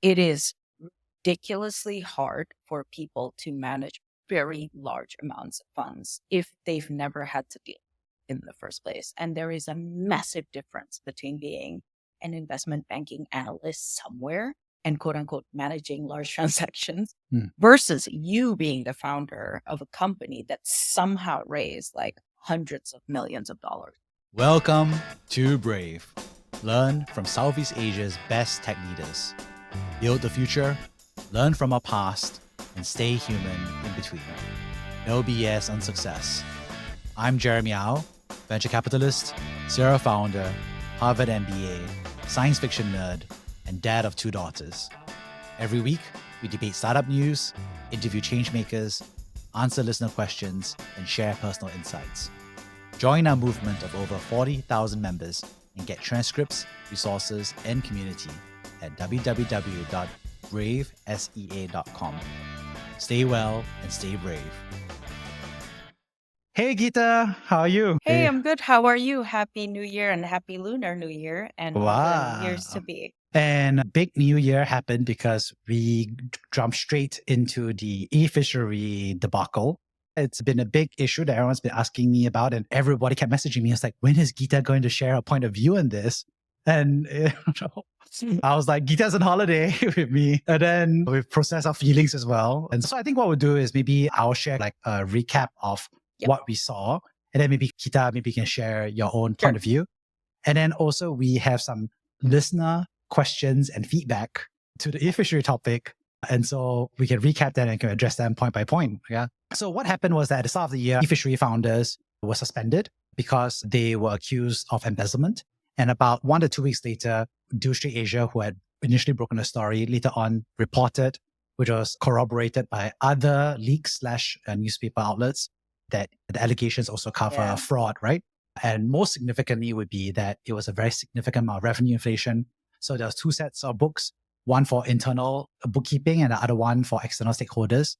it is ridiculously hard for people to manage very large amounts of funds if they've never had to deal in the first place. And there is a massive difference between being an investment banking analyst somewhere and quote unquote managing large transactions versus you being the founder of a company that somehow raised like hundreds of millions of dollars. Welcome to Brave. Learn from Southeast Asia's best tech leaders. Build the future, learn from our past, and stay human in between. No BS on success. I'm Jeremy Au, venture capitalist, serial founder, Harvard MBA, science fiction nerd, and dad of 2 daughters. Every week, we debate startup news, interview changemakers, answer listener questions, and share personal insights. Join our movement of over 40,000 members and get transcripts, resources, and community at www.bravesea.com. Stay well and stay brave. Hey Gita, how are you? Hey, I'm good. How are you? Happy New Year and happy Lunar New Year and all the years to be. And a big new year happened because we jumped straight into the eFishery debacle. It's been a big issue that everyone's been asking me about, and everybody kept messaging me. It's like, when is Gita going to share a point of view on this? And I was like, Gita's on holiday with me. And then we process our feelings as well. And so I think what we'll do is maybe I'll share like a recap of what we saw. And then maybe Gita, maybe you can share your own point of view. And then also we have some listener questions and feedback to the eFishery topic. And so we can recap that and can address them point by point. Yeah. So what happened was that at the start of the year, eFishery founders were suspended because they were accused of embezzlement. And about 1 to 2 weeks later, Do Street Asia, who had initially broken the story, later on reported, which was corroborated by other leaks / newspaper outlets, that the allegations also cover fraud, right? And most significantly would be that it was a very significant amount of revenue inflation. So there was 2 sets of books, one for internal bookkeeping and the other one for external stakeholders.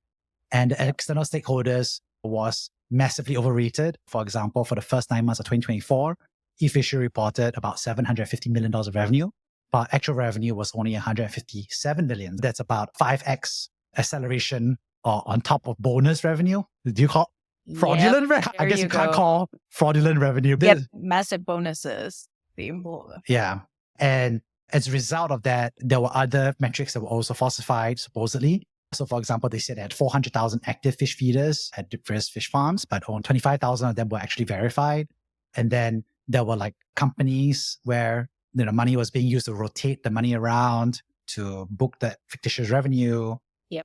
And the external stakeholders was massively overrated. For example, for the first 9 months of 2024, eFishery reported about $750 million of revenue, but actual revenue was only $157 million. That's about 5x acceleration on top of bonus revenue. Do you call fraudulent revenue? I guess you can't call fraudulent revenue. Get massive bonuses. Yeah. And as a result of that, there were other metrics that were also falsified, supposedly. So, for example, they said they had 400,000 active fish feeders at various fish farms, but only 25,000 of them were actually verified. And then there were like companies where money was being used to rotate the money around to book that fictitious revenue.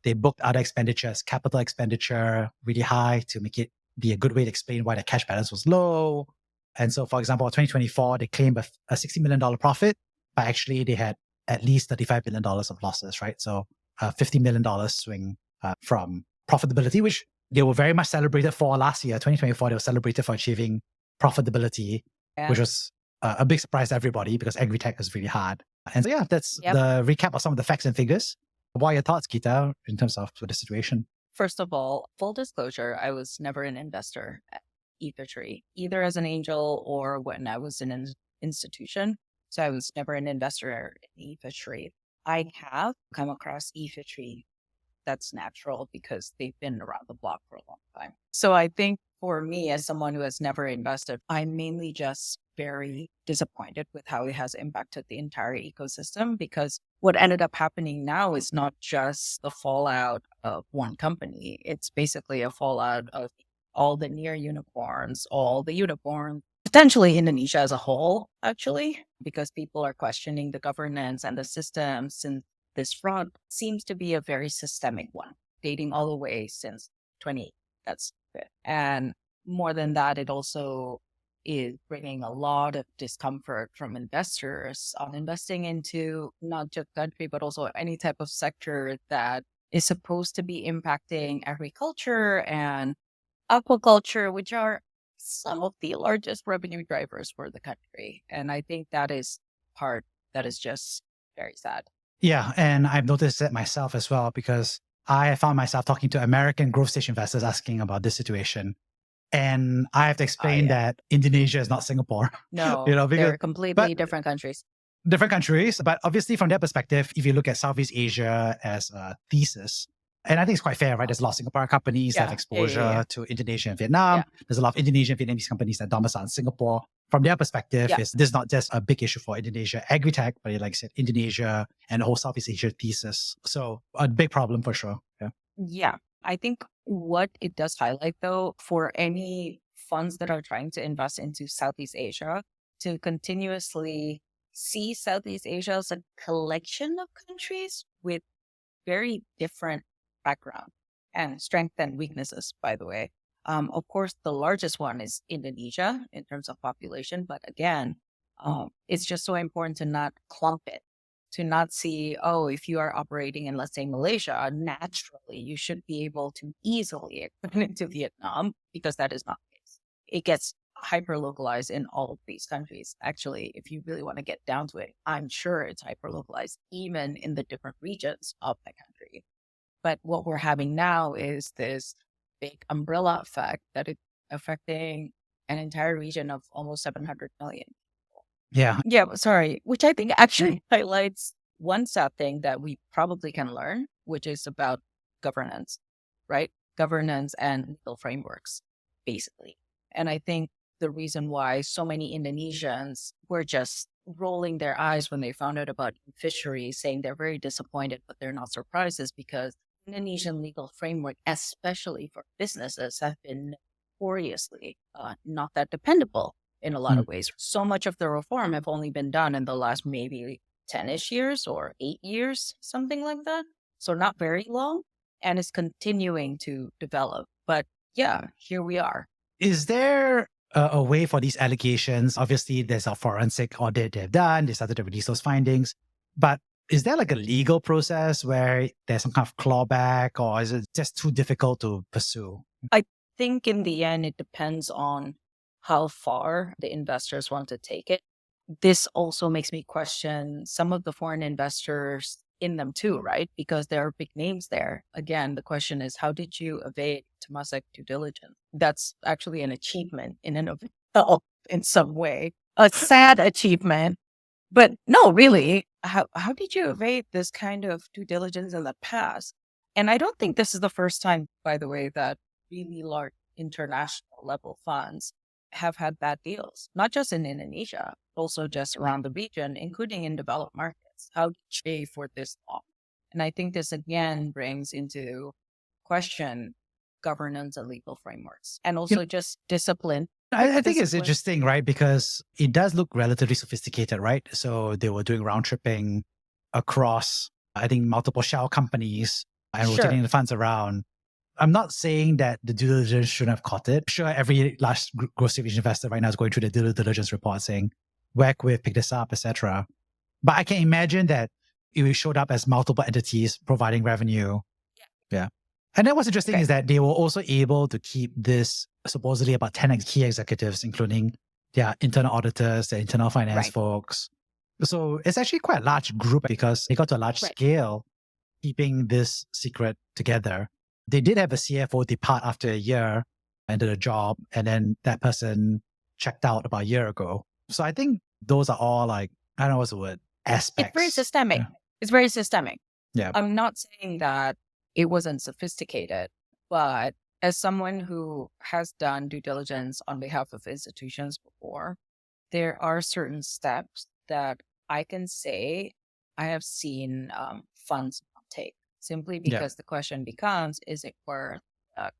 They booked other expenditures, capital expenditure, really high to make it be a good way to explain why the cash balance was low. And so, for example, in 2024, they claimed a $60 million profit, but actually they had at least $35 million of losses, right? So $50 million swing from profitability, which they were very much celebrated for last year. 2024, they were celebrated for achieving profitability, which was a big surprise to everybody because Agritech is really hard. And so, that's the recap of some of the facts and figures. What are your thoughts, Gita, in terms of the situation? First of all, full disclosure, I was never an investor at eFishery, either as an angel or when I was in an institution. So I was never an investor in eFishery. I have come across eFishery. That's natural because they've been around the block for a long time. So I think for me, as someone who has never invested, I'm mainly just very disappointed with how it has impacted the entire ecosystem, because what ended up happening now is not just the fallout of one company. It's basically a fallout of all the near unicorns, all the unicorns, potentially Indonesia as a whole, actually, because people are questioning the governance and the systems. And this fraud seems to be a very systemic one, dating all the way since 20. That's it. And more than that, it also is bringing a lot of discomfort from investors on investing into not just country, but also any type of sector that is supposed to be impacting agriculture and aquaculture, which are some of the largest revenue drivers for the country. And I think that is part that is just very sad. Yeah, and I've noticed that myself as well, because I found myself talking to American growth stage investors asking about this situation. And I have to explain that Indonesia is not Singapore. No, because, they're completely different countries. different countries. But obviously, from their perspective, if you look at Southeast Asia as a thesis, and I think it's quite fair, right? There's a lot of Singaporean companies that have Yeah. exposure to Indonesia and Vietnam. Yeah. There's a lot of Indonesian, Vietnamese companies that domicile in Singapore. From their perspective, Yeah. is this not just a big issue for Indonesia Agritech, but like I said, Indonesia and the whole Southeast Asia thesis. So a big problem for sure. Yeah. Yeah. I think what it does highlight, though, for any funds that are trying to invest into Southeast Asia, to continuously see Southeast Asia as a collection of countries with very different background and strengths and weaknesses, by the way. Of course, the largest one is Indonesia in terms of population. But again, it's just so important to not clump it, to not see, oh, if you are operating in, let's say, Malaysia, naturally, you should be able to easily expand into Vietnam, because that is not the case. It gets hyper localized in all of these countries. Actually, if you really want to get down to it, I'm sure it's hyper localized even in the different regions of the country. But what we're having now is this big umbrella effect that is affecting an entire region of almost 700 million. Yeah. Yeah, sorry, which I think actually highlights one sad thing that we probably can learn, which is about governance, right? Governance and legal frameworks, basically. And I think the reason why so many Indonesians were just rolling their eyes when they found out about fisheries, saying they're very disappointed, but they're not surprised, is because Indonesian legal framework, especially for businesses, have been notoriously not that dependable in a lot Mm. of ways. So much of the reform have only been done in the last maybe 10-ish years or 8 years, something like that. So not very long, and it's continuing to develop. But yeah, here we are. Is there a way for these allegations? Obviously, there's a forensic audit they've done. They started to release those findings. But is there like a legal process where there's some kind of clawback, or is it just too difficult to pursue? I think in the end, it depends on how far the investors want to take it. This also makes me question some of the foreign investors in them too, right? Because there are big names there. Again, the question is, how did you evade Temasek due diligence? That's actually an achievement in and of itself in some way, a sad achievement. But no, really, how did you evade this kind of due diligence in the past? And I don't think this is the first time, by the way, that really large international level funds have had bad deals, not just in Indonesia, also just around the region, including in developed markets. How did you pay for this long? And I think this again brings into question governance and legal frameworks, and You know, also just discipline. I think it's Discipline. interesting, right? Because it does look relatively sophisticated, right? So they were doing round tripping across, I think, multiple shell companies and rotating Sure. the funds around. I'm not saying that the due diligence shouldn't have caught it. Sure, every large growth stage investor right now is going through the due diligence report saying, whack with, pick this up, etc. But I can imagine that it showed up as multiple entities providing revenue. Yeah. And then what's interesting Okay. is that they were also able to keep this supposedly about 10 key executives, including their internal auditors, their internal finance Right. folks. So it's actually quite a large group because they got to a large Right. scale keeping this secret together. They did have a CFO depart after a year into the job, and then that person checked out about a year ago. So I think those are all like, I don't know what's the word, It's very aspects. systemic. Yeah. It's very systemic. Yeah. I'm not saying that it wasn't sophisticated, but as someone who has done due diligence on behalf of institutions before, there are certain steps that I can say I have seen funds not take, simply Yeah. because the question becomes, is it worth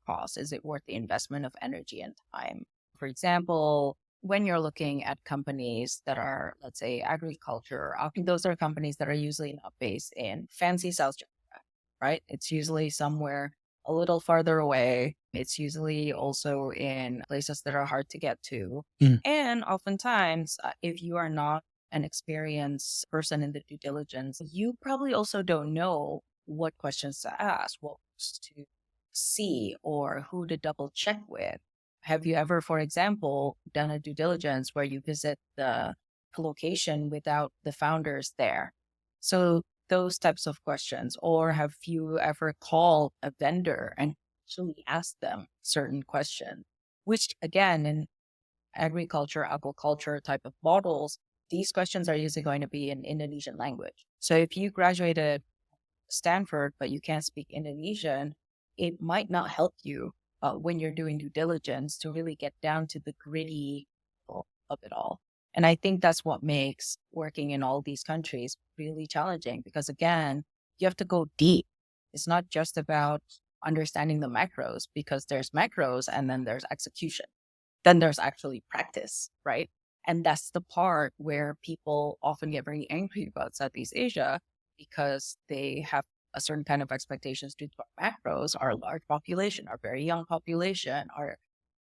cost? Is it worth the investment of energy and time? For example, when you're looking at companies that are, let's say, agriculture, those are companies that are usually not based in fancy South Jakarta, right? It's usually somewhere a little farther away. It's usually also in places that are hard to get to. Mm. And oftentimes, if you are not an experienced person in the due diligence, you probably also don't know what questions to ask, what to see, or who to double check with. Have you ever, for example, done a due diligence where you visit the location without the founders there? So those types of questions. Or have you ever called a vendor and actually asked them certain questions, which again, in agriculture, aquaculture type of models, these questions are usually going to be in Indonesian language. So if you graduated Stanford, but you can't speak Indonesian, it might not help you when you're doing due diligence to really get down to the gritty of it all. And I think that's what makes working in all these countries really challenging because, again, you have to go deep. It's not just about understanding the macros because there's macros and then there's execution. Then there's actually practice, right? And that's the part where people often get very angry about Southeast Asia because they have a certain kind of expectations due to our macros, our large population, our very young population, our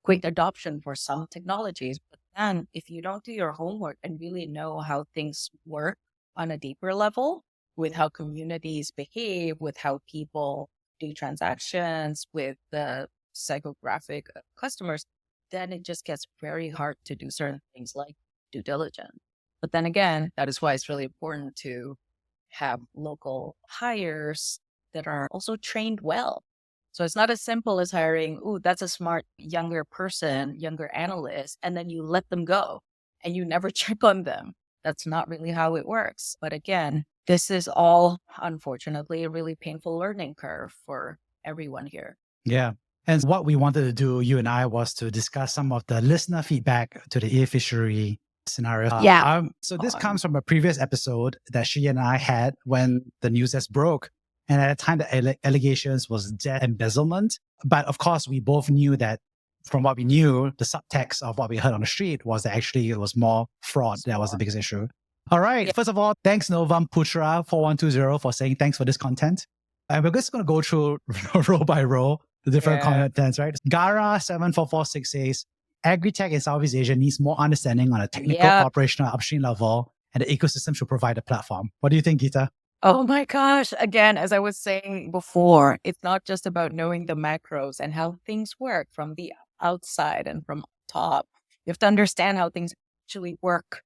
quick adoption for some technologies. But then if you don't do your homework and really know how things work on a deeper level with how communities behave, with how people do transactions, with the psychographic customers, then it just gets very hard to do certain things like due diligence. But then again, that is why it's really important to have local hires that are also trained well. So it's not as simple as hiring, that's a smart younger person, younger analyst, and then you let them go and you never check on them. That's not really how it works. But again, this is all, unfortunately, a really painful learning curve for everyone here. Yeah. And what we wanted to do, you and I, was to discuss some of the listener feedback to the eFishery scenario. Yeah. So this comes from a previous episode that she and I had when the news just broke. And at the time, the allegations was debt embezzlement. But of course, we both knew that from what we knew, the subtext of what we heard on the street was that actually it was more fraud. That was the biggest issue. All right. Yeah. First of all, thanks Novam Putra 4120 for saying thanks for this content. And we're just going to go through row by row the different contents, right? Gara 7446 says, Agritech in Southeast Asia needs more understanding on a technical, operational, upstream level, and the ecosystem should provide a platform. What do you think, Gita? Oh my gosh. Again, as I was saying before, it's not just about knowing the macros and how things work from the outside and from top. You have to understand how things actually work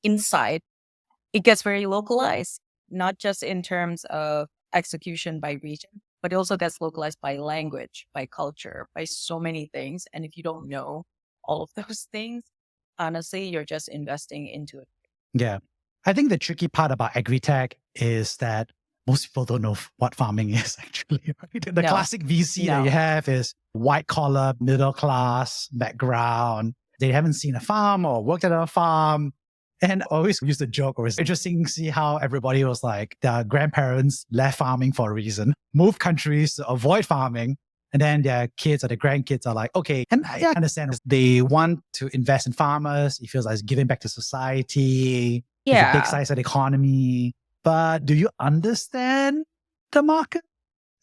inside. It gets very localized, not just in terms of execution by region, but it also gets localized by language, by culture, by so many things. And if you don't know all of those things, honestly, you're just investing into it. Yeah. I think the tricky part about Agritech is that most people don't know what farming is actually. Right? The classic VC that you have is white collar, middle class background. They haven't seen a farm or worked at a farm. And I always use the joke, or it's interesting to see how everybody was like, their grandparents left farming for a reason, moved countries to avoid farming. And then their kids or their grandkids are like, okay, and I understand they want to invest in farmers. It feels like it's giving back to society. It's a big size of the economy. But do you understand the market?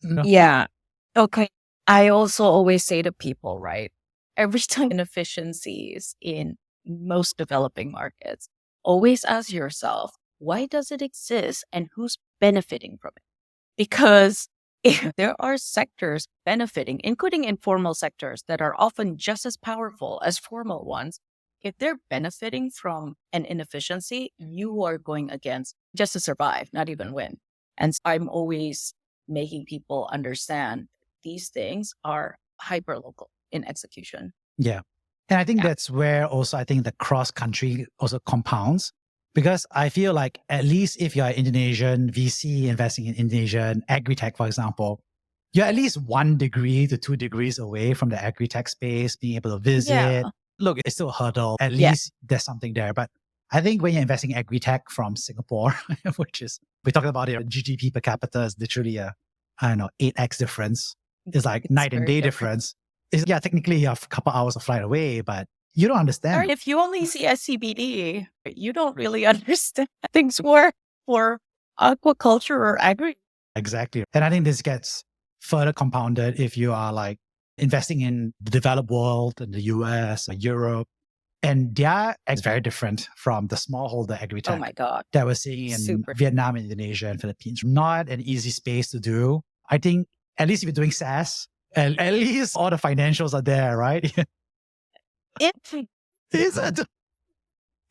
No. Yeah. Okay. I also always say to people, right? Every time inefficiencies in most developing markets, always ask yourself, why does it exist and who's benefiting from it? Because if there are sectors benefiting, including informal sectors that are often just as powerful as formal ones, if they're benefiting from an inefficiency, you are going against just to survive, not even win. And I'm always making people understand these things are hyper-local in execution. Yeah. And I think that's where also I think the cross-country also compounds. Because I feel like at least if you're an Indonesian VC investing in Indonesian agritech, for example, you're at least 1 degree to 2 degrees away from the agritech space, being able to visit. Yeah. Look, it's still a hurdle. At least there's something there. But I think when you're investing in agritech from Singapore, which is, we're talking about it, GDP per capita is literally a, 8x difference. It's like night and day difference. It's, technically you have a couple hours of flight away, but you don't understand. Or if you only see SCBD, you don't really understand things work for aquaculture or agri. Exactly. And I think this gets further compounded if you are like investing in the developed world, in the US or Europe. And that is very different from the smallholder agritech that we're seeing in Vietnam, Indonesia, and Philippines. Not an easy space to do. I think at least if you're doing SaaS, at least all the financials are there, right?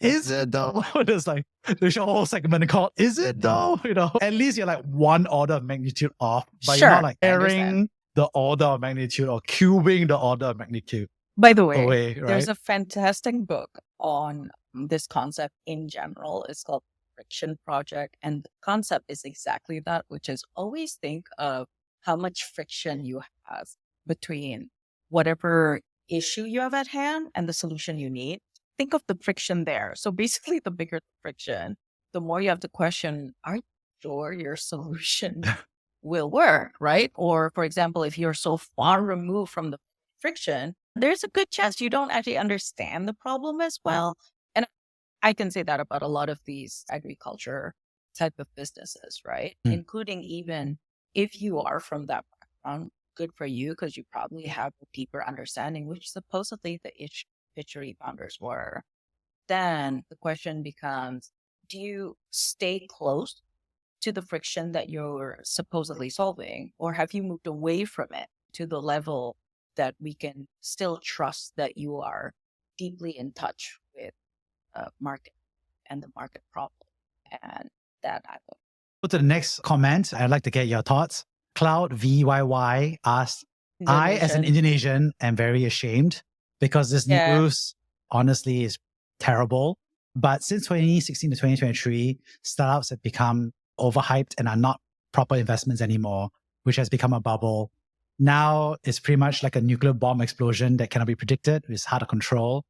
Is it though? There's like there's a whole segment called "Is it though?" At least you're like 1 order of magnitude off, but you're not like airing the order of magnitude or cubing the order of magnitude. By the way, there's a fantastic book on this concept in general is called friction project. And the concept is exactly that, which is always think of how much friction you have between whatever issue you have at hand and the solution you need. Think of the friction there. So basically, the bigger the friction, the more you have to question, are you sure your solution will work, right? Or for example, if you're so far removed from the friction, there's a good chance you don't actually understand the problem as well. And I can say that about a lot of these agriculture type of businesses, right? Mm. Including even if you are from that background, good for you because you probably have a deeper understanding, which supposedly the fishery founders were. Then the question becomes, do you stay close to the friction that you're supposedly solving, or have you moved away from it to the level that we can still trust that you are deeply in touch with market and the market problem? And that I will. Go to the next comment. I'd like to get your thoughts. Cloud VYY asked, I, as an Indonesian, am very ashamed because this news honestly is terrible. But since 2016 to 2023, startups have become overhyped and are not proper investments anymore, which has become a bubble. Now it's pretty much like a nuclear bomb explosion that cannot be predicted. It's hard to control.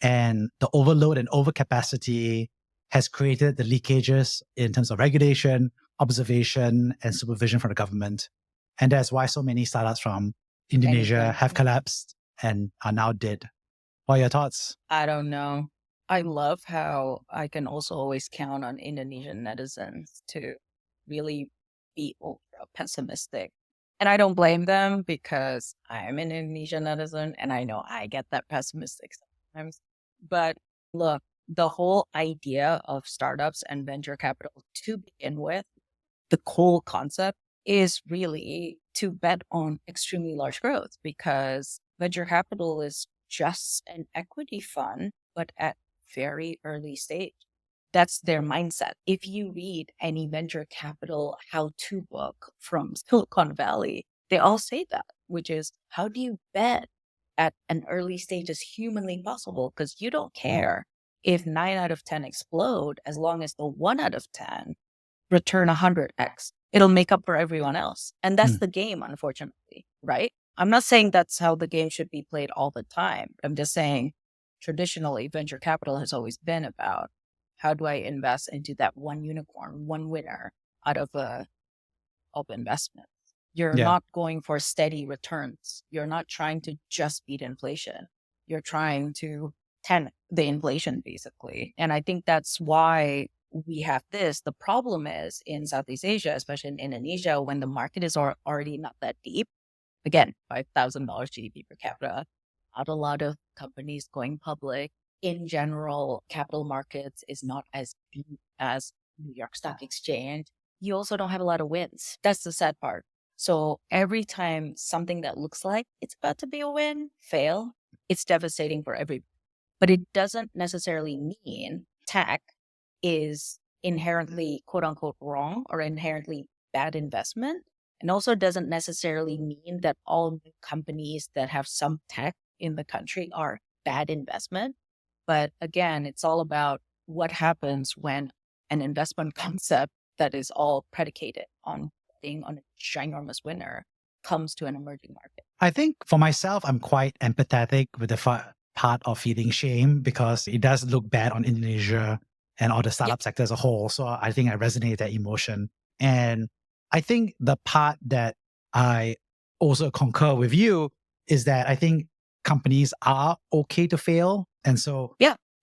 And the overload and overcapacity has created the leakages in terms of regulation, observation, and supervision from the government. And that's why so many startups from Indonesia have collapsed and are now dead. What are your thoughts? I don't know. I love how I can also always count on Indonesian netizens to really be ultra pessimistic. And I don't blame them because I'm an Indonesian netizen and I know I get that pessimistic sometimes. But look, the whole idea of startups and venture capital to begin with, the core concept is really to bet on extremely large growth because venture capital is just an equity fund, but at very early stage. That's their mindset. If you read any venture capital how-to book from Silicon Valley, they all say that, which is how do you bet at an early stage as humanly possible? Because you don't care if 9 out of 10 explode as long as the 1 out of 10 return 100x. It'll make up for everyone else. And that's the game, unfortunately, right? I'm not saying that's how the game should be played all the time. I'm just saying traditionally, venture capital has always been about how do I invest into that one unicorn, one winner out of investment. You're not going for steady returns. You're not trying to just beat inflation. You're trying to 10 the inflation, basically. And I think that's why we have this. The problem is in Southeast Asia, especially in Indonesia, when the market is already not that deep, again, $5,000 GDP per capita, not a lot of companies going public. In general, capital markets is not as deep as New York Stock Exchange. You also don't have a lot of wins. That's the sad part. So every time something that looks like it's about to be a win fail, it's devastating for everybody. But it doesn't necessarily mean tech is inherently quote unquote wrong or inherently bad investment. And also doesn't necessarily mean that all new companies that have some tech in the country are bad investment. But again, it's all about what happens when an investment concept that is all predicated on being on a ginormous winner comes to an emerging market. I think for myself, I'm quite empathetic with the part of feeling shame because it does look bad on Indonesia and all the startup sector as a whole. So I think I resonate with that emotion. And I think the part that I also concur with you is that I think companies are okay to fail. And so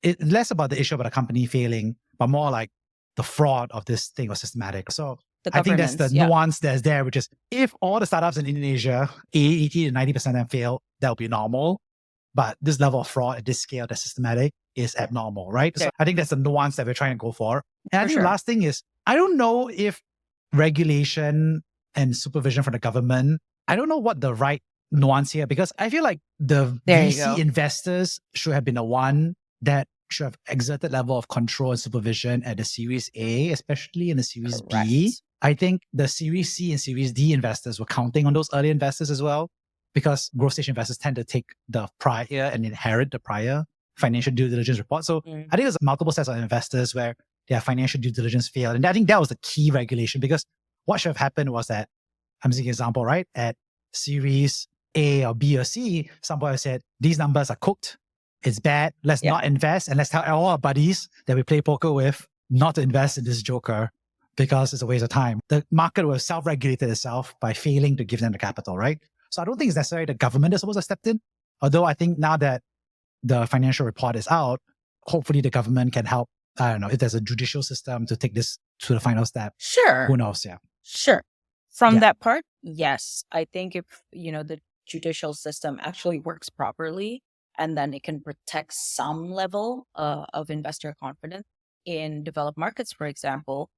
it's less about the issue about a company failing, but more like the fraud of this thing was systematic. So I think that's the nuance that's there, which is if all the startups in Indonesia, 80 to 90% of them fail, that would be normal. But this level of fraud at this scale that's systematic is abnormal, right? So I think that's the nuance that we're trying to go for. And I think the last thing is, I don't know if regulation and supervision from the government, I don't know what the right nuance here, because I feel like the VC investors should have been the one that should have exerted level of control and supervision at the Series A, especially in the Series B. I think the Series C and Series D investors were counting on those early investors as well, because growth stage investors tend to take the prior and inherit the prior financial due diligence report. So I think there's multiple sets of investors where their financial due diligence failed. And I think that was the key regulation, because what should have happened was that, I'm using an example, right? At series A or B or C, somebody said, these numbers are cooked. It's bad. Let's not invest. And let's tell all our buddies that we play poker with not to invest in this joker because it's a waste of time. The market will self-regulate itself by failing to give them the capital, right? So I don't think it's necessarily the government that's supposed to step in. Although I think now that the financial report is out, hopefully the government can help. I don't know if there's a judicial system to take this to the final step. Sure. Who knows? Yeah. Sure. From that part, yes. I think if, the judicial system actually works properly, and then it can protect some level of investor confidence in developed markets, for example,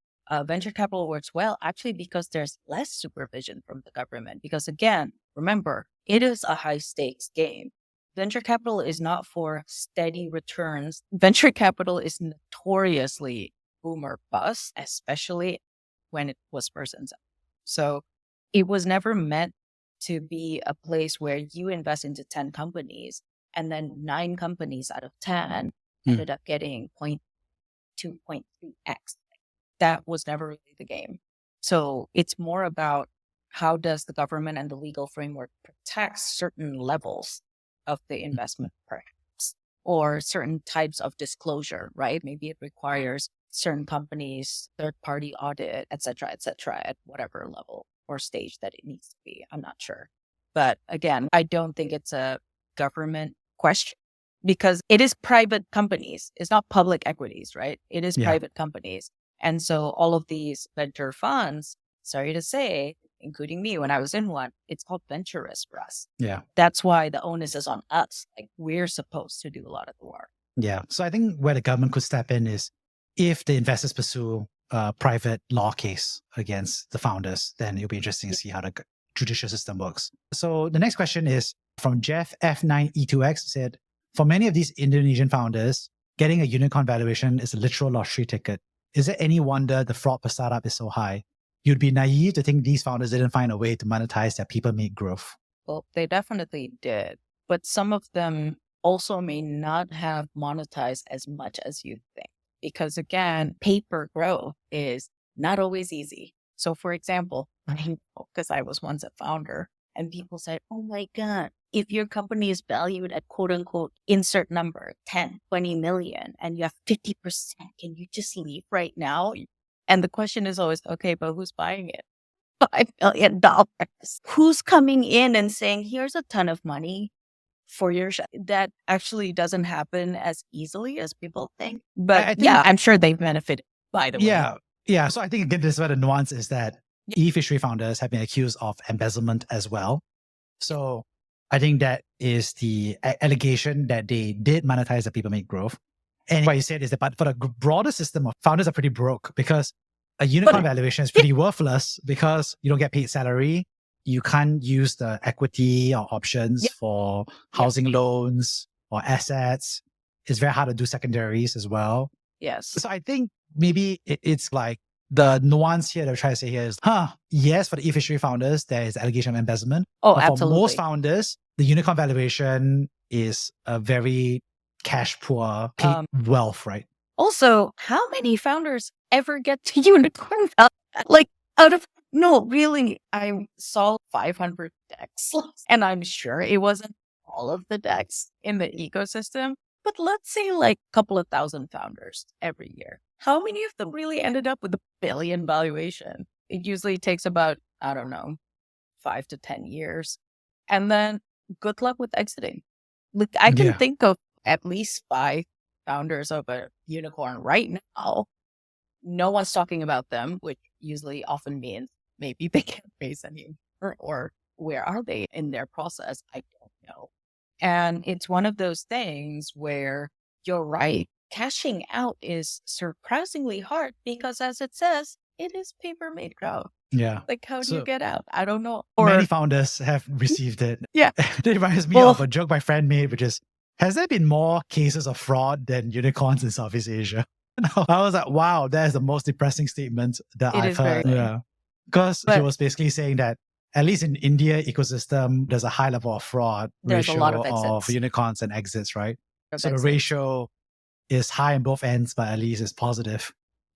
venture capital works well actually because there's less supervision from the government. Because again, remember, it is a high stakes game. Venture capital is not for steady returns. Venture capital is notoriously boom or bust, especially when it was first and second. So it was never meant to be a place where you invest into 10 companies and then 9 companies out of 10 ended up getting 0.2.3x. That was never really the game. So it's more about how does the government and the legal framework protect certain levels of the investment, perhaps, or certain types of disclosure, right? Maybe it requires certain companies, third-party audit, et cetera, at whatever level or stage that it needs to be. I'm not sure. But again, I don't think it's a government question because it is private companies. It's not public equities, right? It is private companies. And so all of these venture funds, sorry to say, including me when I was in one, it's called venture risk for us. Yeah. That's why the onus is on us. Like we're supposed to do a lot of the work. Yeah. So I think where the government could step in is if the investors pursue a private law case against the founders, then it'll be interesting to see how the judicial system works. So the next question is from Jeff F9E2X said, for many of these Indonesian founders, getting a unicorn valuation is a literal lottery ticket. Is it any wonder the fraud per startup is so high? You'd be naive to think these founders didn't find a way to monetize their people-made growth. Well, they definitely did. But some of them also may not have monetized as much as you think. Because again, paper growth is not always easy. So for example, because I was once a founder and people said, oh my God, if your company is valued at quote unquote insert number 10, 20 million and you have 50%, can you just leave right now? And the question is always, okay, but who's buying it? $5 million. Who's coming in and saying, here's a ton of money for your that actually doesn't happen as easily as people think. But I think, I'm sure they benefited, by the way. Yeah. So I think again, this is where the nuance is that eFishery founders have been accused of embezzlement as well. So I think that is the allegation that they did monetize the people-made growth. And what you said is that, but for the broader system of founders are pretty broke because a unicorn valuation is pretty worthless because you don't get paid salary. You can't use the equity or options for housing loans or assets. It's very hard to do secondaries as well. Yes. So I think maybe it's like the nuance here that I'm trying to say here is, yes, for the eFishery founders, there is allegation of embezzlement. Oh, but absolutely. For most founders, the unicorn valuation is a very cash poor wealth, right? Also, how many founders ever get to unicorn value? Like really, I saw 500 decks and I'm sure it wasn't all of the decks in the ecosystem, but let's say like a couple of thousand founders every year. How many of them really ended up with $1 billion valuation? It usually takes about, 5 to 10 years. And then good luck with exiting. Look, I can think of at least 5 founders of a unicorn right now. No one's talking about them, which usually often means maybe they can't raise any or where are they in their process? I don't know. And it's one of those things where you're right. Cashing out is surprisingly hard because as it says, it is paper made growth. Yeah. Like how do you get out? I don't know. Many founders have received it. Yeah. It reminds me of a joke my friend made, which is, has there been more cases of fraud than unicorns in Southeast Asia? I was like, wow, that is the most depressing statement that I've heard. Yeah. Because he was basically saying that at least in India ecosystem, there's a high level of fraud there's ratio a lot of unicorns and exits, right? So the ratio is high on both ends, but at least it's positive.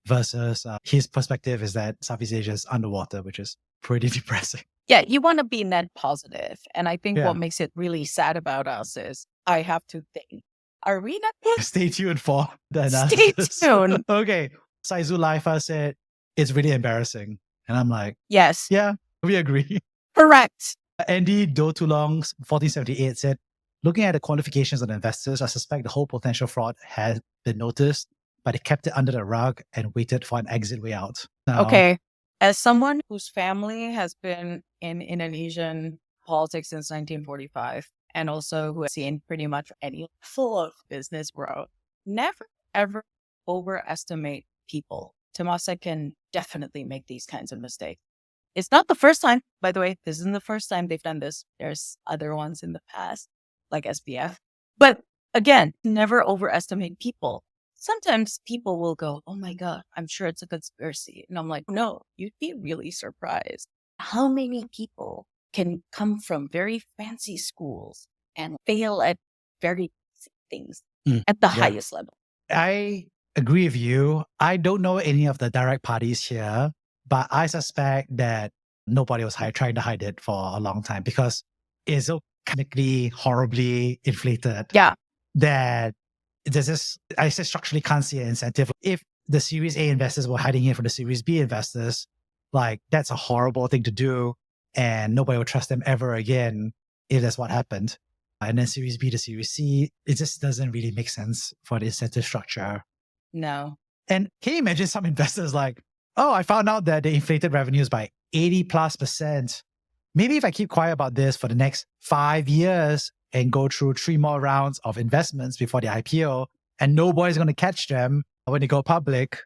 Versus his perspective is that Southeast Asia is underwater, which is pretty depressing. Yeah, you want to be net positive. And I think Yeah. what makes it really sad about us is I have to think, are we net positive? Stay tuned for the Stay analysis. tuned. Okay. Sai Zulaifa said, it's really embarrassing. And I'm like, Yes, yeah, we agree. correct. Andy Dotulong, 1478 said, looking at the qualifications of the investors, I suspect the whole potential fraud has been noticed, but they kept it under the rug and waited for an exit way out. Now, Okay. As someone whose family has been in Indonesian politics since 1945, and also who has seen pretty much any level of business growth, never ever overestimate people. Temasek can definitely make these kinds of mistakes. It's not the first time, by the way. This isn't the first time they've done this. There's other ones in the past, like SBF. But again, never overestimate people. Sometimes people will go, oh my God, I'm sure it's a conspiracy. And I'm like, no, you'd be really surprised. How many people can come from very fancy schools and fail at very basic things at the highest level? I agree with you. I don't know any of the direct parties here, but I suspect that nobody was trying to hide it for a long time because it's so chemically horribly inflated. Yeah. That there's this, I just structurally can't see an incentive. If the Series A investors were hiding it from the Series B investors, like that's a horrible thing to do. And nobody will trust them ever again if that's what happened. And then Series B to Series C, it just doesn't really make sense for the incentive structure. No. And can you imagine some investors like, oh, I found out that they inflated revenues by 80+%. Maybe if I keep quiet about this for the next 5 years and go through 3 more rounds of investments before the IPO, and nobody's going to catch them when they go public,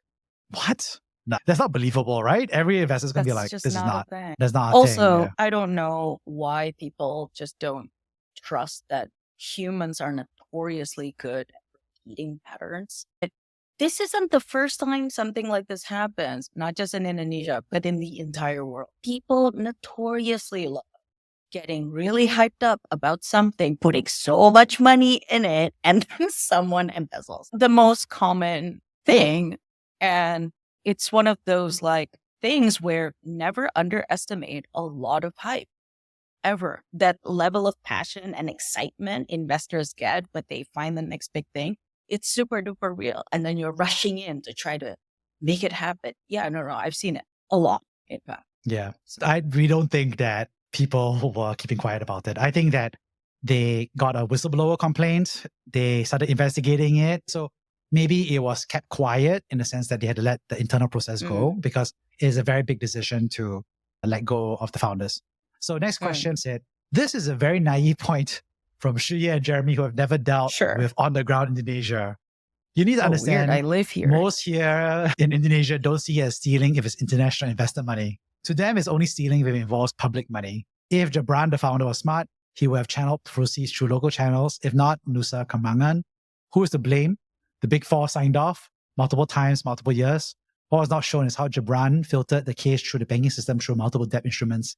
what? No, that's not believable, right? Every investor's going to be like, this is not, that's not a thing. Also, Yeah. I don't know why people just don't trust that humans are notoriously good at repeating patterns. This isn't the first time something like this happens, not just in Indonesia, but in the entire world. People notoriously love getting really hyped up about something, putting so much money in it, and then someone embezzles. The most common thing. And it's one of those like things where never underestimate a lot of hype. Ever. That level of passion and excitement investors get, but they find the next big thing. It's super duper real. And then you're rushing in to try to make it happen. Yeah, no, I've seen it a lot, in fact. Yeah. We don't think that people were keeping quiet about it. I think that they got a whistleblower complaint. They started investigating it. So maybe it was kept quiet in the sense that they had to let the internal process go because it is a very big decision to let go of the founders. So next question said, this is a very naive point from Shuya and Jeremy who have never dealt with on-the-ground Indonesia. You need to understand, I live here. Most here in Indonesia don't see it as stealing if it's international investor money. To them, it's only stealing if it involves public money. If Gibran, the founder, was smart, he would have channeled proceeds through local channels. If not, Nusa Kambangan. Who is to blame? The Big Four signed off multiple times, multiple years. What was not shown is how Gibran filtered the case through the banking system through multiple debt instruments.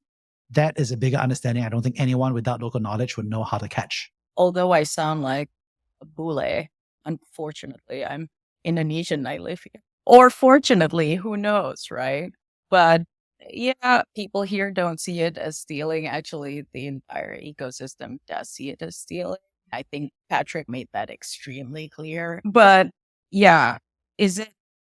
That is a bigger understanding. I don't think anyone without local knowledge would know how to catch. Although I sound like a bule, unfortunately, I'm Indonesian, I live here. Or fortunately, who knows, right? But yeah, people here don't see it as stealing. Actually, the entire ecosystem does see it as stealing. I think Patrick made that extremely clear. But yeah, is it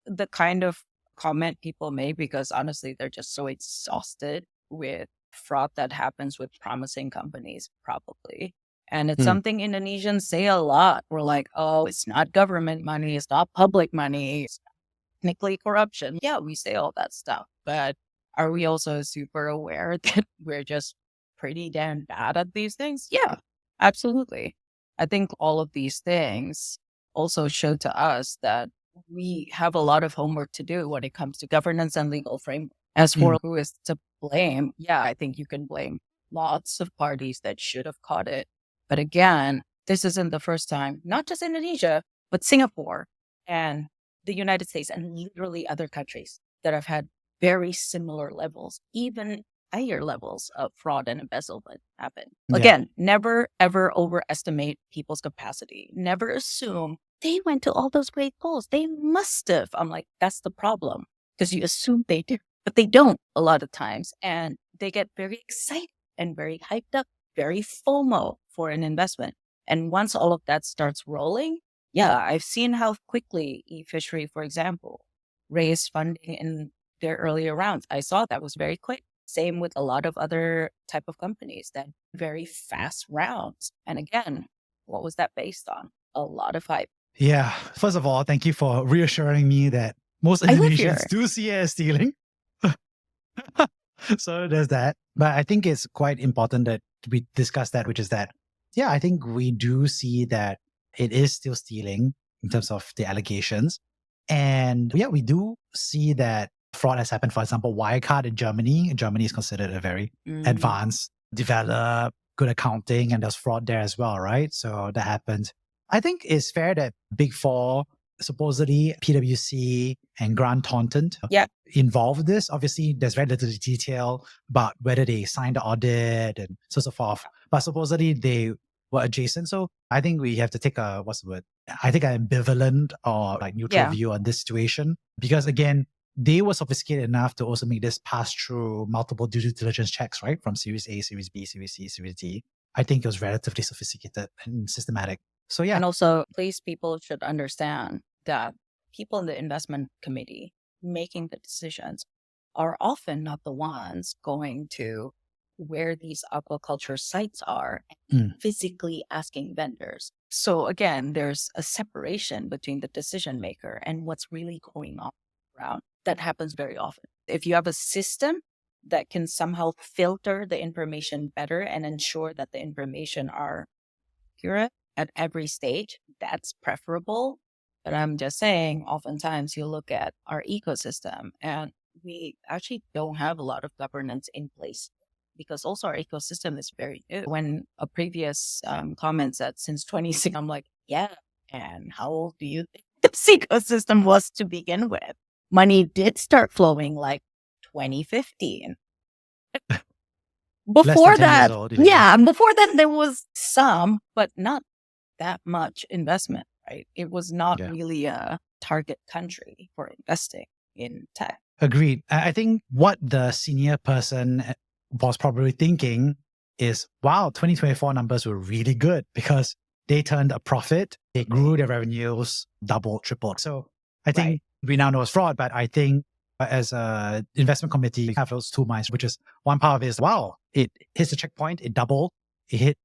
the kind of comment people make? Because honestly, they're just so exhausted with fraud that happens with promising companies, probably. And it's something Indonesians say a lot. We're like, oh, it's not government money. It's not public money. It's technically corruption. Yeah, we say all that stuff. But are we also super aware that we're just pretty damn bad at these things? Yeah, absolutely. I think all of these things also show to us that we have a lot of homework to do when it comes to governance and legal framework. As for who is to blame, yeah, I think you can blame lots of parties that should have caught it. But again, this isn't the first time, not just Indonesia, but Singapore and the United States and literally other countries that have had very similar levels, even higher levels of fraud and embezzlement happen. Yeah. Again, never ever overestimate people's capacity. Never assume they went to all those great schools. They must have. I'm like, that's the problem, because you assume they do, but they don't a lot of times. And they get very excited and very hyped up, very FOMO for an investment. And once all of that starts rolling, yeah, I've seen how quickly eFishery, for example, raised funding in their earlier rounds. I saw that was very quick. Same with a lot of other type of companies that very fast rounds. And again, what was that based on? A lot of hype. Yeah. First of all, thank you for reassuring me that most I live Indonesians here. do see it as stealing. So there's that. But I think it's quite important that we discuss that, which is that, yeah, I think we do see that it is still stealing in terms of the allegations. And yeah, we do see that fraud has happened. For example, Wirecard in Germany. Germany is considered a very advanced, developed, good accounting, and there's fraud there as well, right? So that happened. I think it's fair that Big Four, supposedly PwC and Grant Thornton Yeah. involved this. Obviously, there's very little detail about whether they signed the audit and so forth. But supposedly they were adjacent. So I think we have to take a, what's the word? I think an ambivalent or like neutral view on this situation. Because again, they were sophisticated enough to also make this pass through multiple due diligence checks, right? From Series A, Series B, Series C, Series D. I think it was relatively sophisticated and systematic. So yeah. And also, please, people should understand that people in the investment committee making the decisions are often not the ones going to where these aquaculture sites are and physically asking vendors. So again, there's a separation between the decision maker and what's really going on around. That happens very often. If you have a system that can somehow filter the information better and ensure that the information are accurate at every stage, that's preferable. But I'm just saying, oftentimes you look at our ecosystem and we actually don't have a lot of governance in place, because also our ecosystem is very new. When a previous comment said since 2016, I'm like, yeah, and how old do you think this ecosystem was to begin with? Money did start flowing like 2015. Before that, before that, there was some, but not that much investment, right? It was not really a target country for investing in tech. Agreed. I think what the senior person was probably thinking is, wow, 2024 numbers were really good because they turned a profit. They grew their revenues, doubled, tripled. So I think we now know it's fraud, but I think as an investment committee, we have those two minds, which is one part of it is, wow, it hits the checkpoint, it doubled, it hit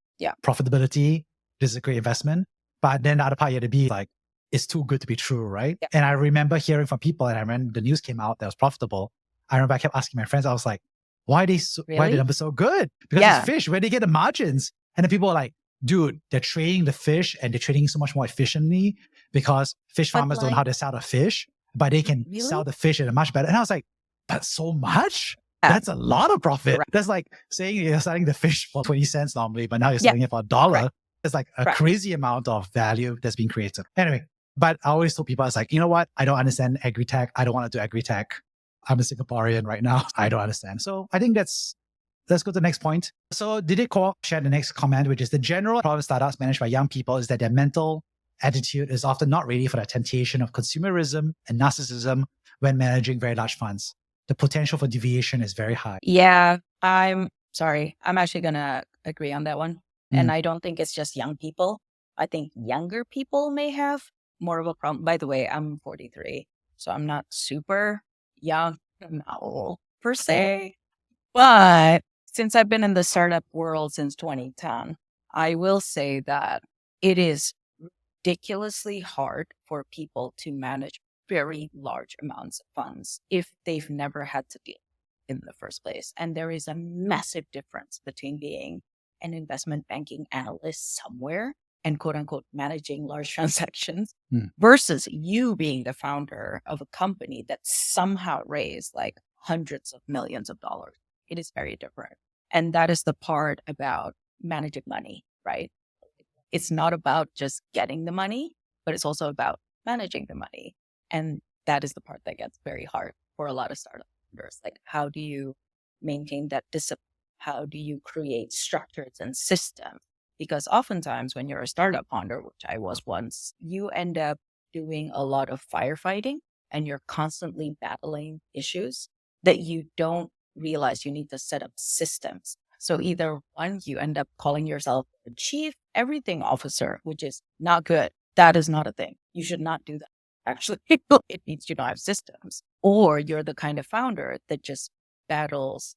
profitability. This is a great investment. But then the other part, you have to be like, it's too good to be true, right? Yeah. And I remember hearing from people, and I remember the news came out that was profitable. I remember I kept asking my friends, I was like, why are the numbers so good? Because it's fish, where they get the margins? And then people are like, dude, they're trading the fish and they're trading so much more efficiently because fish farmers don't know how to sell the fish, but they can sell the fish at a much better. And I was like, but so much? That's a lot of profit. Right. That's like saying you're selling the fish for 20 cents normally, but now you're selling it for $1. Right. It's like a crazy amount of value that's being created. Anyway, but I always told people, I was like, you know what? I don't understand Agritech. I don't want to do Agritech. I'm a Singaporean right now. I don't understand. So I think let's go to the next point. So Didier Kwok shared the next comment, which is the general problem startups managed by young people is that their mental attitude is often not ready for the temptation of consumerism and narcissism when managing very large funds. The potential for deviation is very high. Yeah, I'm sorry. I'm actually going to agree on that one. And I don't think it's just young people. I think younger people may have more of a problem. By the way, I'm 43, so I'm not super young. I'm not old per se. But since I've been in the startup world since 2010, I will say that it is ridiculously hard for people to manage very large amounts of funds if they've never had to deal in the first place. And there is a massive difference between being an investment banking analyst somewhere and quote unquote managing large transactions versus you being the founder of a company that somehow raised like hundreds of millions of dollars. It is very different. And that is the part about managing money, right? It's not about just getting the money, but it's also about managing the money. And that is the part that gets very hard for a lot of startup founders. Like, how do you maintain that discipline? How do you create structures and systems? Because oftentimes when you're a startup founder, which I was once, you end up doing a lot of firefighting and you're constantly battling issues that you don't realize you need to set up systems. So either one, you end up calling yourself a chief everything officer, which is not good. That is not a thing. You should not do that. Actually, it means you don't have systems. Or you're the kind of founder that just battles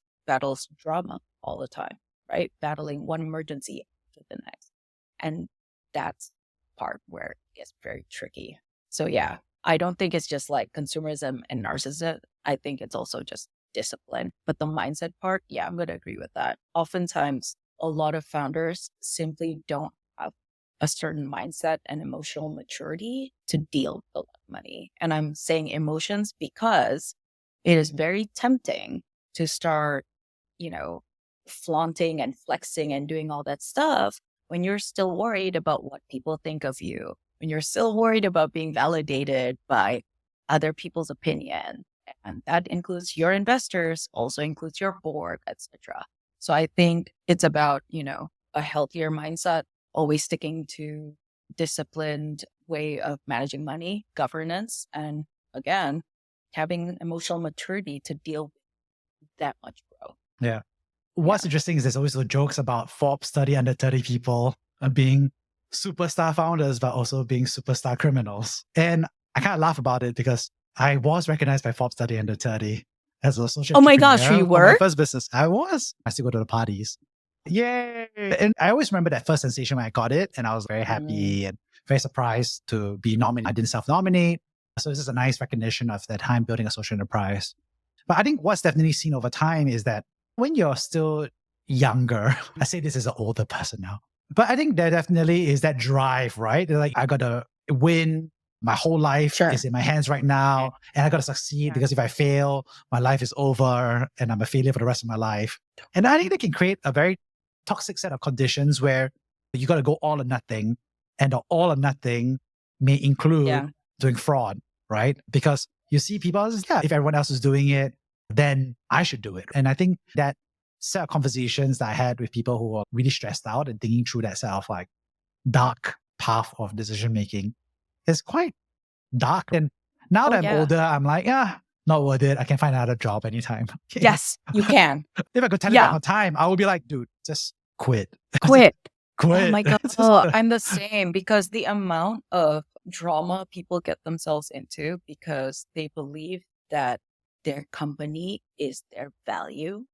drama all the time, right? Battling one emergency after the next. And that's part where it gets very tricky. So yeah, I don't think it's just like consumerism and narcissism. I think it's also just discipline. But the mindset part, yeah, I'm going to agree with that. Oftentimes, a lot of founders simply don't have a certain mindset and emotional maturity to deal with a lot of money. And I'm saying emotions because it is very tempting to start, flaunting and flexing and doing all that stuff when you're still worried about what people think of you, when you're still worried about being validated by other people's opinion. And that includes your investors, also includes your board, etc. So I think it's about, a healthier mindset, always sticking to disciplined way of managing money, governance, and again, having emotional maturity to deal with that much growth. Yeah. What's interesting is there's always the jokes about Forbes 30 under 30 people being superstar founders, but also being superstar criminals. And I kind of laugh about it because I was recognized by Forbes 30 under 30 as a social Oh my gosh, you entrepreneur for were? my first business. I was. I still go to the parties. Yay. And I always remember that first sensation when I got it. And I was very happy and very surprised to be nominated. I didn't self-nominate. So this is a nice recognition of that time building a social enterprise. But I think what's definitely seen over time is that when you're still younger, I say this as an older person now, but I think there definitely is that drive, right? Like, I got to win. My whole life is in my hands right now. And I got to succeed because if I fail, my life is over and I'm a failure for the rest of my life. And I think that can create a very toxic set of conditions where you got to go all or nothing. And the all or nothing may include doing fraud, right? Because you see people, if everyone else is doing it, then I should do it. And I think that set of conversations that I had with people who were really stressed out and thinking through that set of like dark path of decision making is quite dark. And now that I'm older, I'm like, not worth it. I can find another job anytime. Yes, you can. If I could tell it back on time, I would be like, dude, just quit. Quit. Quit. Oh my God. Oh, I'm the same because the amount of drama people get themselves into because they believe that their company is their value.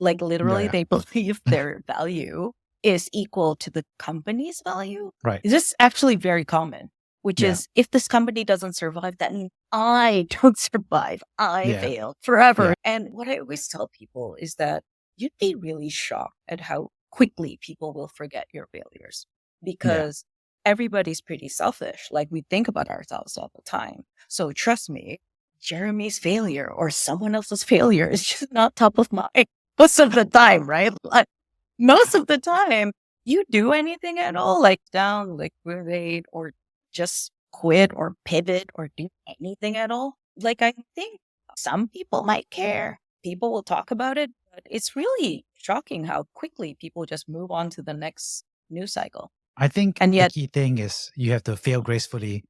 Like literally they believe their value is equal to the company's value. Right. This is actually very common, which is if this company doesn't survive, that means I don't survive. I fail forever. And what I always tell people is that you'd be really shocked at how quickly people will forget your failures because everybody's pretty selfish. Like we think about ourselves all the time. So trust me, Jeremy's failure or someone else's failure is just not top of mind most of the time, right? Like most of the time, you do anything at all, like down, liquidate, or just quit or pivot or do anything at all. Like I think some people might care. People will talk about it, but it's really shocking how quickly people just move on to the next news cycle. I think the key thing is you have to fail gracefully,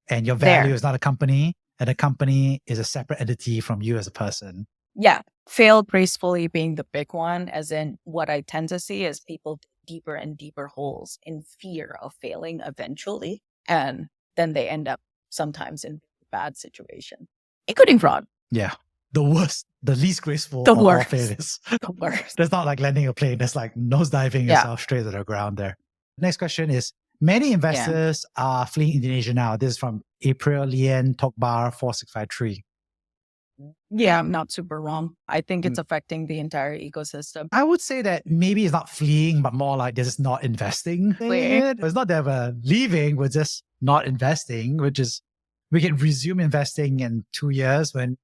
and your value is not a company, and a company is a separate entity from you as a person. Yeah. Fail gracefully being the big one, as in what I tend to see is people dig deeper and deeper holes in fear of failing eventually. And then they end up sometimes in a bad situation, including fraud. Yeah. The worst, the least graceful of all failures. The worst. That's not like landing a plane. That's like nosediving yourself straight to the ground there. Next question is, many investors are fleeing Indonesia now. This is from April Lien Tokbar 4653. Yeah, I'm not super wrong. I think it's affecting the entire ecosystem. I would say that maybe it's not fleeing, but more like they're just not investing. It's not that we're leaving, we're just not investing, which is, we can resume investing in 2 years when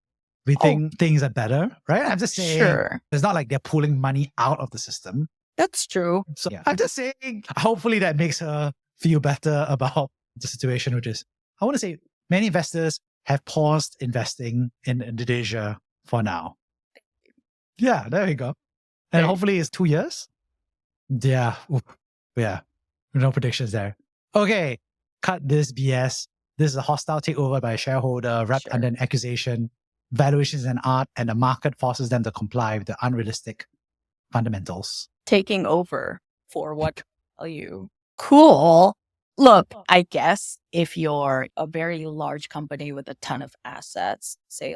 we think things are better, right? I'm just saying, it's not like they're pulling money out of the system. That's true. So I'm just saying, hopefully that makes her feel better about the situation, which is, I want to say many investors have paused investing in Indonesia for now. Yeah, there we go. And There- hopefully it's 2 years. Yeah. Oof. Yeah. No predictions there. Okay. Cut this BS. This is a hostile takeover by a shareholder wrapped Sure. under an accusation. Valuations and art, and the market forces them to comply with the unrealistic fundamentals. Taking over for what value? Cool. Look, I guess if you're a very large company with a ton of assets, say,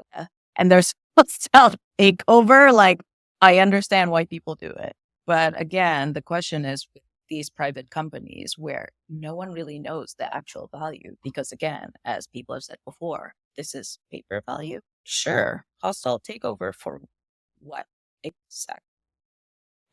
and there's hostile takeover, like I understand why people do it. But again, the question is with these private companies where no one really knows the actual value, because again, as people have said before, this is paper value. Sure. Hostile takeover for what exactly?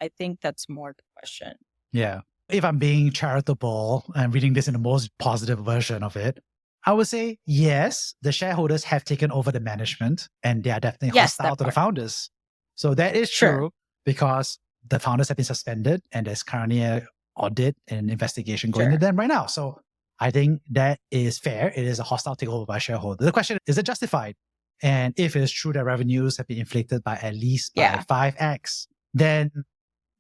I think that's more the question. Yeah. If I'm being charitable and reading this in the most positive version of it, I would say yes, the shareholders have taken over the management and they are definitely Yes, hostile that to the part. founders. So that is Sure. true because the founders have been suspended and there's currently an audit and investigation going Sure. to them right now. So I think that is fair. It is a hostile takeover by shareholders. The question is it justified? And if it is true that revenues have been inflated by at least by Yeah. 5x, then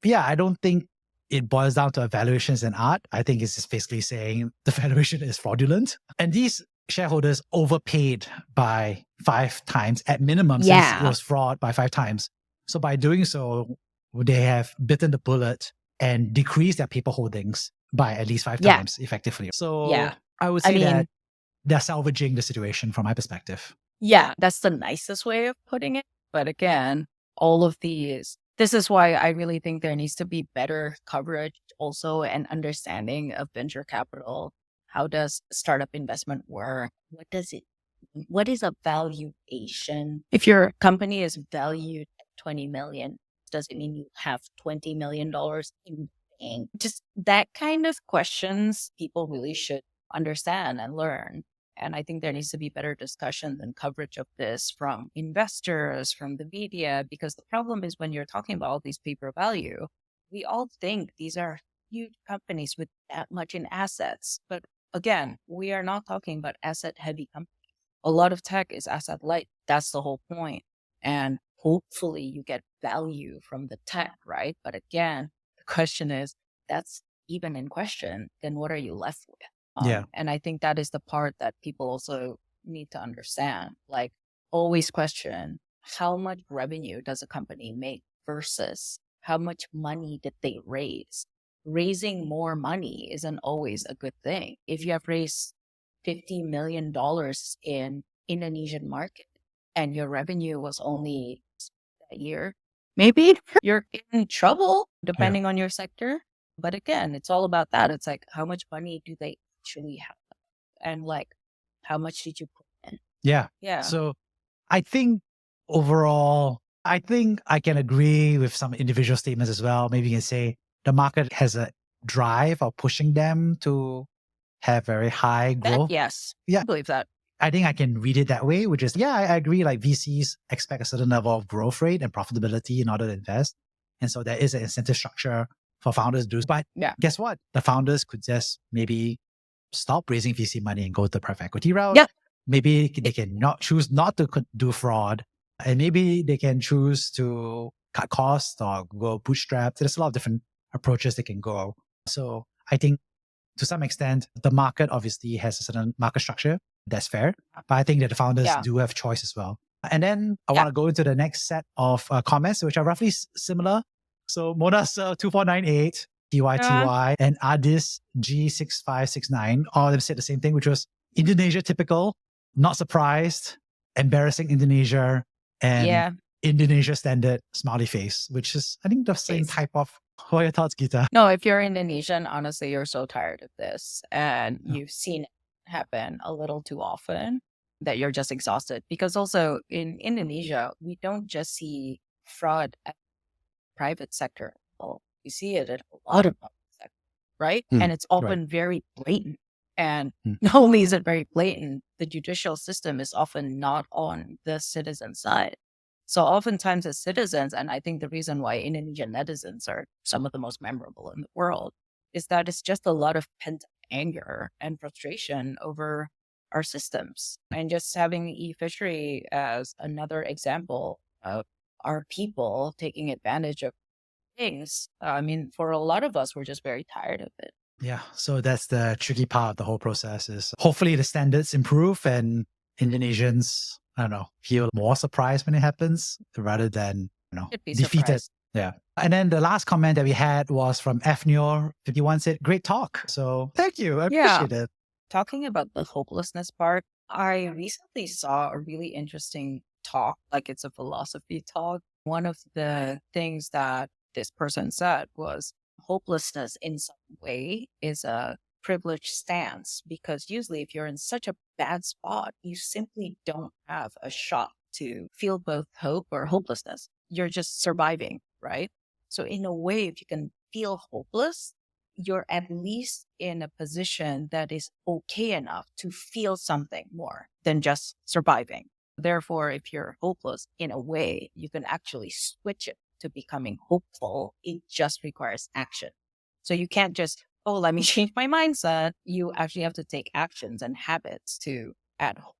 yeah, I don't think it boils down to valuations and art. I think it's just basically saying the valuation is fraudulent. And these shareholders overpaid by 5 times at minimum since it Yeah. was fraud by 5 times. So by doing so, they have bitten the bullet and decreased their paper holdings by at least 5 Yeah. times effectively. So Yeah. I would I say mean, that they're salvaging the situation from my perspective. yeah, that's the nicest way of putting it. But again, all of these, this is why I really think there needs to be better coverage also and understanding of venture capital. How does startup investment work? What is a valuation? If your company is valued at 20 million, does it mean you have $20 million in the bank? Just that kind of questions people really should understand and learn. And I think there needs to be better discussion and coverage of this from investors, from the media, because the problem is when you're talking about all these paper value, we all think these are huge companies with that much in assets. But again, we are not talking about asset heavy companies. A lot of tech is asset light. That's the whole point. And hopefully you get value from the tech, right? But again, the question is that's even in question, then what are you left with? Yeah. And I think that is the part that people also need to understand. Like, always question how much revenue does a company make versus how much money did they raise? Raising more money isn't always a good thing. If you have raised $50 million in Indonesian market and your revenue was only that year, maybe you're in trouble depending on your sector. But again, it's all about that. It's like, how much money do they actually have? And like, how much did you put in? Yeah. Yeah. So I think overall, I think I can agree with some individual statements as well. Maybe you can say the market has a drive of pushing them to have very high That, growth. yes. Yeah. I believe that. I think I can read it that way, which is, yeah, I agree. Like VCs expect a certain level of growth rate and profitability in order to invest. And so there is an incentive structure for founders to do. But Yeah. guess what? The founders could just maybe stop raising VC money and go the private equity route. Yep. Maybe they can choose not to do fraud. And maybe they can choose to cut costs or go bootstrap. There's a lot of different approaches they can go. So I think to some extent, the market obviously has a certain market structure. That's fair. But I think that the founders do have choice as well. And then I want to go into the next set of comments, which are roughly similar. So Monas 2498, TYTY, and Adis G6569, all of them said the same thing, which was Indonesia typical, not surprised, embarrassing Indonesia, and Indonesia standard smiley face, which is, I think, the same type of. What are your thoughts, Gita? No, if you're Indonesian, honestly, you're so tired of this and you've seen it happen a little too often that you're just exhausted. Because also in Indonesia, we don't just see fraud at the private sector. We see it at a lot of public sector, right? And it's often very blatant. And not only is it very blatant, the judicial system is often not on the citizen side. So oftentimes as citizens, and I think the reason why Indonesian netizens are some of the most memorable in the world is that it's just a lot of pent anger and frustration over our systems. And just having eFishery as another example of are people taking advantage of things. I mean, for a lot of us, we're just very tired of it. Yeah. So that's the tricky part of the whole process is hopefully the standards improve and Indonesians, I don't know, feel more surprised when it happens rather than, Should be defeated. surprised. Yeah. And then the last comment that we had was from FNUR51 said, great talk. So thank you. I Yeah. appreciate it. Talking about the hopelessness part, I recently saw a really interesting talk, like it's a philosophy talk. One of the things that this person said was hopelessness in some way is a privileged stance, because usually if you're in such a bad spot, you simply don't have a shot to feel both hope or hopelessness. You're just surviving, right? So in a way, if you can feel hopeless, you're at least in a position that is okay enough to feel something more than just surviving. Therefore, if you're hopeless in a way, you can actually switch it to becoming hopeful. It just requires action. So you can't just, oh, let me change my mindset. You actually have to take actions and habits to add hope.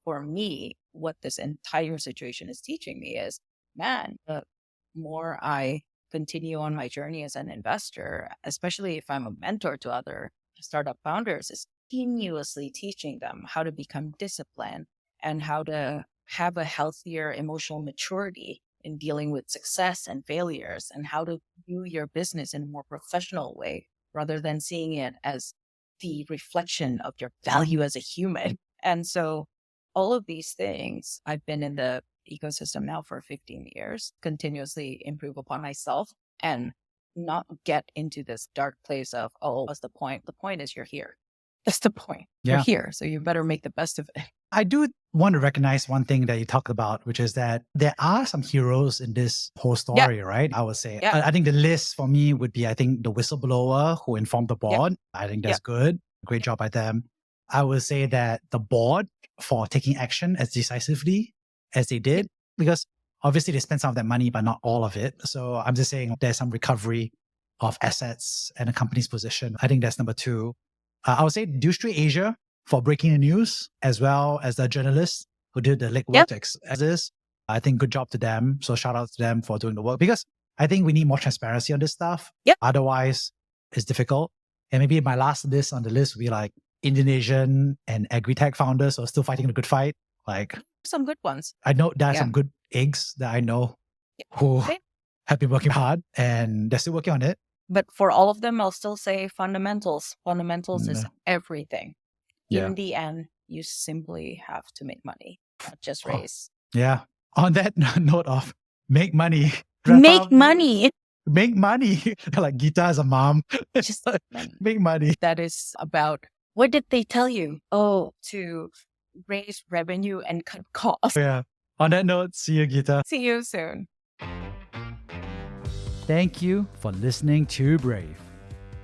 For me, what this entire situation is teaching me is, man, the more I continue on my journey as an investor, especially if I'm a mentor to other startup founders, is continuously teaching them how to become disciplined and how to have a healthier emotional maturity in dealing with success and failures, and how to view your business in a more professional way rather than seeing it as the reflection of your value as a human. And so all of these things, I've been in the ecosystem now for 15 years, continuously improve upon myself and not get into this dark place of, oh, what's the point? The point is you're here. That's the point. You're Yeah. here. So you better make the best of it. I do want to recognize one thing that you talked about, which is that there are some heroes in this whole story, right? I would say, Yeah. I think the list for me would be, I think the whistleblower who informed the board. I think that's good. Great job by them. I would say that the board for taking action as decisively as they did, because obviously they spent some of that money, but not all of it. So I'm just saying there's some recovery of assets and a company's position. I think that's number two. I would say Dewstreet Asia for breaking the news, as well as the journalists who did the legwork to access this. I think good job to them. So shout out to them for doing the work, because I think we need more transparency on this stuff. Otherwise, it's difficult. And maybe my last list on the list would be like Indonesian and Agritech founders who are still fighting the good fight. Like Some good ones. I know there are some good eggs that I know who have been working hard and they're still working on it. But for all of them, I'll still say fundamentals. Fundamentals is everything. In the end, you simply have to make money, not just raise. Yeah. On that note of make money. Make money. Make money. Like Gita as a mom. Just make money. That is about, what did they tell you? Oh, to raise revenue and cut costs. Yeah. On that note, see you, Gita. See you soon. Thank you for listening to Brave.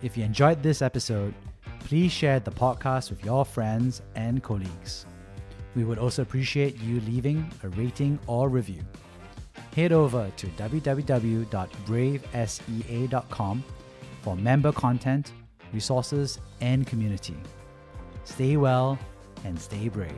If you enjoyed this episode, please share the podcast with your friends and colleagues. We would also appreciate you leaving a rating or review. Head over to www.bravesea.com for member content, resources, and community. Stay well and stay brave.